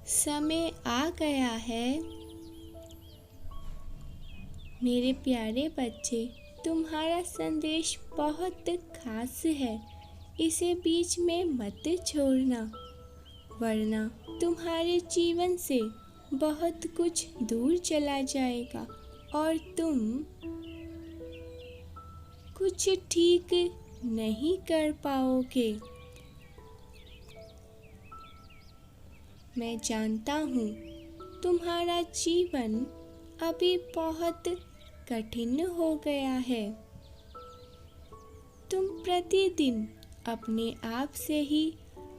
समय आ गया है। मेरे प्यारे बच्चे, तुम्हारा संदेश बहुत खास है। इसे बीच में मत छोड़ना, वरना तुम्हारे जीवन से बहुत कुछ दूर चला जाएगा और तुम कुछ ठीक नहीं कर पाओगे। मैं जानता हूँ तुम्हारा जीवन अभी बहुत कठिन हो गया है। तुम प्रतिदिन अपने आप से ही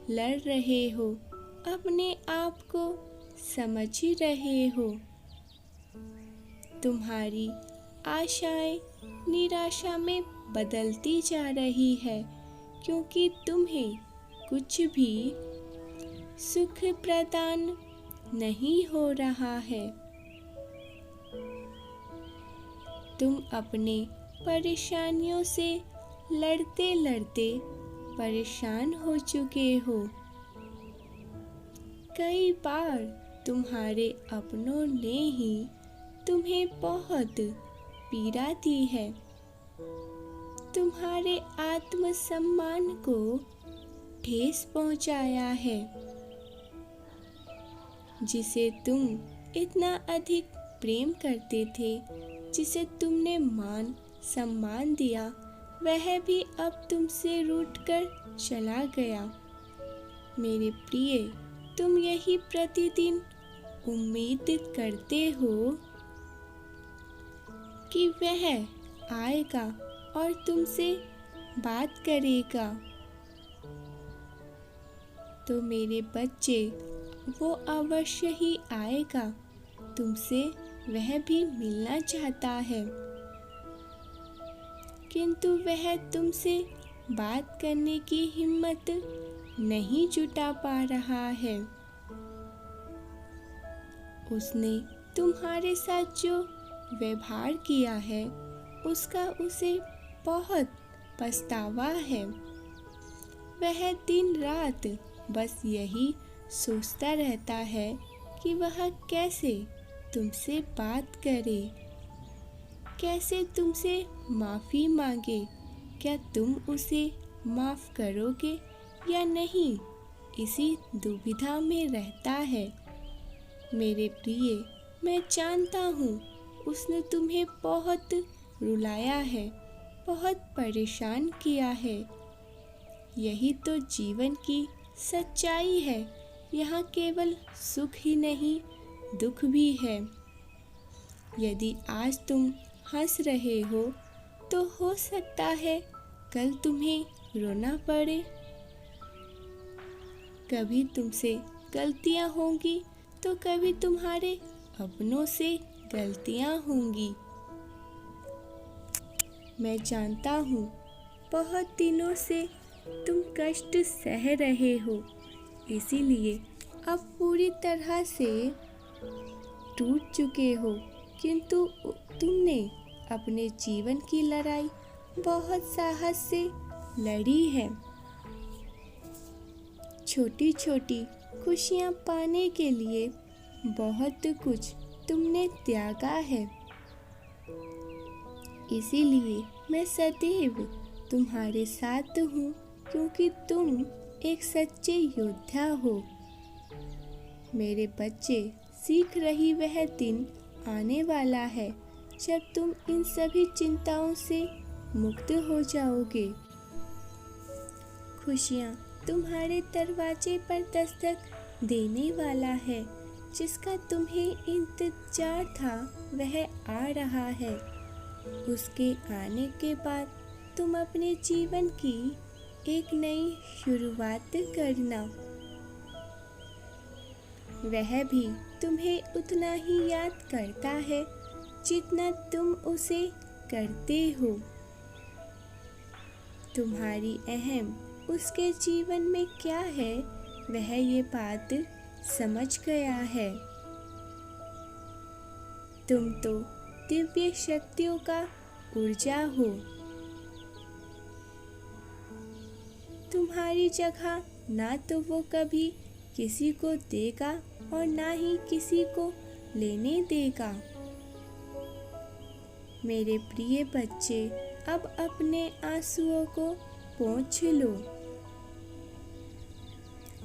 लड़ रहे हो, अपने आप को समझ रहे हो। तुम्हारी आशाएं निराशा में बदलती जा रही है, क्योंकि तुम्हें कुछ भी सुख प्रदान नहीं हो रहा है। तुम अपने परेशानियों से लड़ते लड़ते परेशान हो चुके हो। कई बार तुम्हारे अपनों ने ही तुम्हें बहुत पीड़ा दी है। तुम्हारे आत्मसम्मान को ठेस पहुंचाया है। जिसे तुम इतना अधिक प्रेम करते थे, जिसे तुमने मान सम्मान दिया, वह भी अब तुमसे रूठकर चला गया। मेरे प्रिय, तुम यही प्रतिदिन उम्मीद करते हो कि वह आएगा और तुमसे बात करेगा। तो मेरे बच्चे, वो अवश्य ही आएगा। तुमसे वह भी मिलना चाहता है, किंतु वह तुमसे बात करने की हिम्मत नहीं जुटा पा रहा है। उसने तुम्हारे साथ जो व्यवहार किया है, उसका उसे बहुत पछतावा है। वह दिन रात बस यही सोचता रहता है कि वह कैसे तुमसे बात करे, कैसे तुमसे माफ़ी मांगे। क्या तुम उसे माफ़ करोगे या नहीं, इसी दुविधा में रहता है। मेरे प्रिय, मैं जानता हूँ उसने तुम्हें बहुत रुलाया है, बहुत परेशान किया है। यही तो जीवन की सच्चाई है। यहाँ केवल सुख ही नहीं, दुख भी है। यदि आज तुम हंस रहे हो, तो हो सकता है कल तुम्हें रोना पड़े। कभी तुमसे गलतियाँ होंगी, तो कभी तुम्हारे अपनों से गलतियाँ होंगी। मैं जानता हूँ बहुत दिनों से तुम कष्ट सह रहे हो, इसीलिए अब पूरी तरह से टूट चुके हो। किंतु तुमने अपने जीवन की लड़ाई बहुत साहस से लड़ी है। छोटी छोटी खुशियाँ पाने के लिए बहुत कुछ तुमने त्यागा है। इसीलिए मैं सदैव तुम्हारे साथ हूँ, क्योंकि तुम एक सच्चे योद्धा हो। मेरे बच्चे, सीख रही वह दिन आने वाला है जब तुम इन सभी चिंताओं से मुक्त हो जाओगे। खुशियाँ तुम्हारे दरवाजे पर दस्तक देने वाला है। जिसका तुम्हें इंतजार था, वह आ रहा है। उसके आने के बाद तुम अपने जीवन की एक नई शुरुआत करना। वह भी तुम्हें उतना ही याद करता है जितना तुम उसे करते हो। तुम्हारी अहम उसके जीवन में क्या है, वह ये बात समझ गया है। तुम तो दिव्य शक्तियों का ऊर्जा हो। तुम्हारी जगह ना तो वो कभी किसी को देगा और ना ही किसी को लेने देगा। मेरे प्रिय बच्चे, अब अपने आंसुओं को पोंछ लो।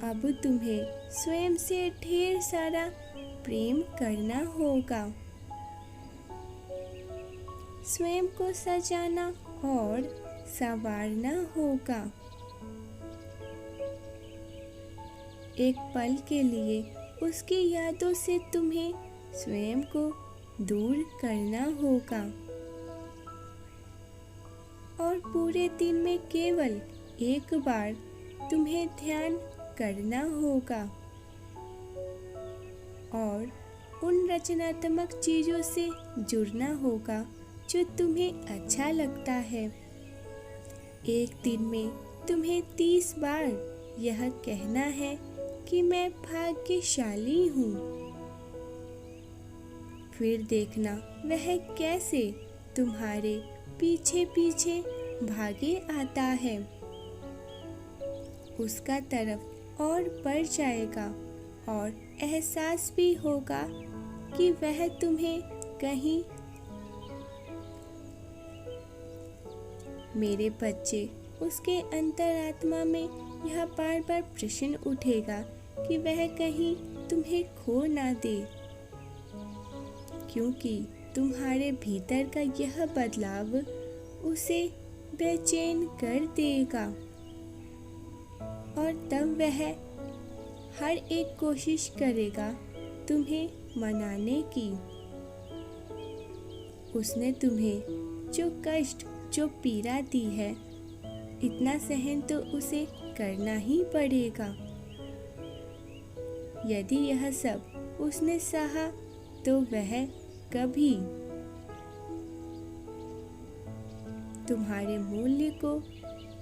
अब तुम्हें स्वयं से ढेर सारा प्रेम करना होगा। स्वयं को सजाना और संवारना होगा। एक पल के लिए उसकी यादों से तुम्हें स्वयं को दूर करना होगा और पूरे दिन में केवल एक बार तुम्हें ध्यान करना होगा और उन रचनात्मक चीजों से जुड़ना होगा जो तुम्हें अच्छा लगता है। एक दिन में तुम्हें 30 बार यह कहना है कि मैं भाग्यशाली हूँ। फिर देखना वह कैसे तुम्हारे पीछे पीछे भागे आता है। उसका तरफ और बढ़ जाएगा और एहसास भी होगा कि वह तुम्हें कहीं। मेरे बच्चे, उसके अंतरात्मा में यह बार बार प्रश्न उठेगा कि वह कहीं तुम्हें खो ना दे, क्योंकि तुम्हारे भीतर का यह बदलाव उसे बेचैन कर देगा और तब वह हर एक कोशिश करेगा तुम्हें मनाने की। उसने तुम्हें जो कष्ट, जो पीड़ा दी है, इतना सहन तो उसे करना ही पड़ेगा। यदि यह सब उसने सहा तो वह कभी तुम्हारे मूल्य को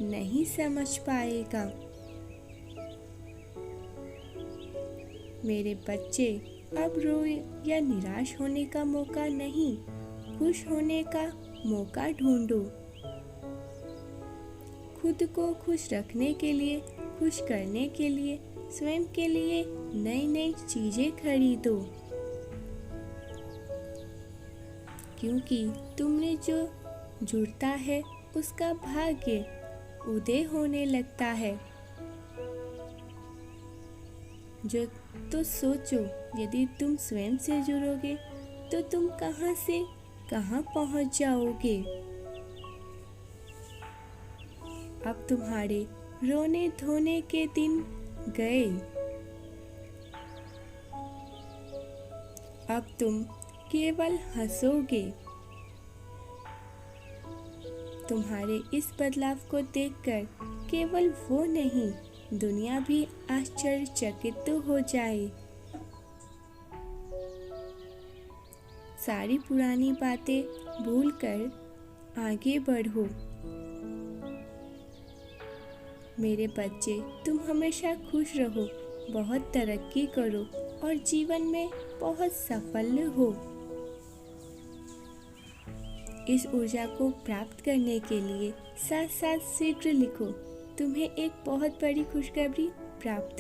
नहीं समझ पाएगा। मेरे बच्चे, अब रो या निराश होने का मौका नहीं, खुश होने का मौका ढूंढो। खुद को खुश रखने के लिए, खुश करने के लिए, स्वयं के लिए नई नई चीजें खरीदो, क्योंकि तुमने जो जुड़ता है उसका भाग्य उदय होने लगता है। जो तो सोचो, यदि तुम स्वयं से जुड़ोगे तो तुम कहां से कहां पहुंच जाओगे। अब तुम्हारे रोने धोने के दिन गए। अब तुम केवल हंसोगे। तुम्हारे इस बदलाव को देखकर केवल वो नहीं, दुनिया भी आश्चर्यचकित हो जाए। सारी पुरानी बातें भूलकर आगे बढ़ो। मेरे बच्चे, तुम हमेशा खुश रहो, बहुत तरक्की करो और जीवन में बहुत सफल हो। इस ऊर्जा को प्राप्त करने के लिए साथ साथ शीघ्र लिखो, तुम्हें एक बहुत बड़ी खुशखबरी प्राप्त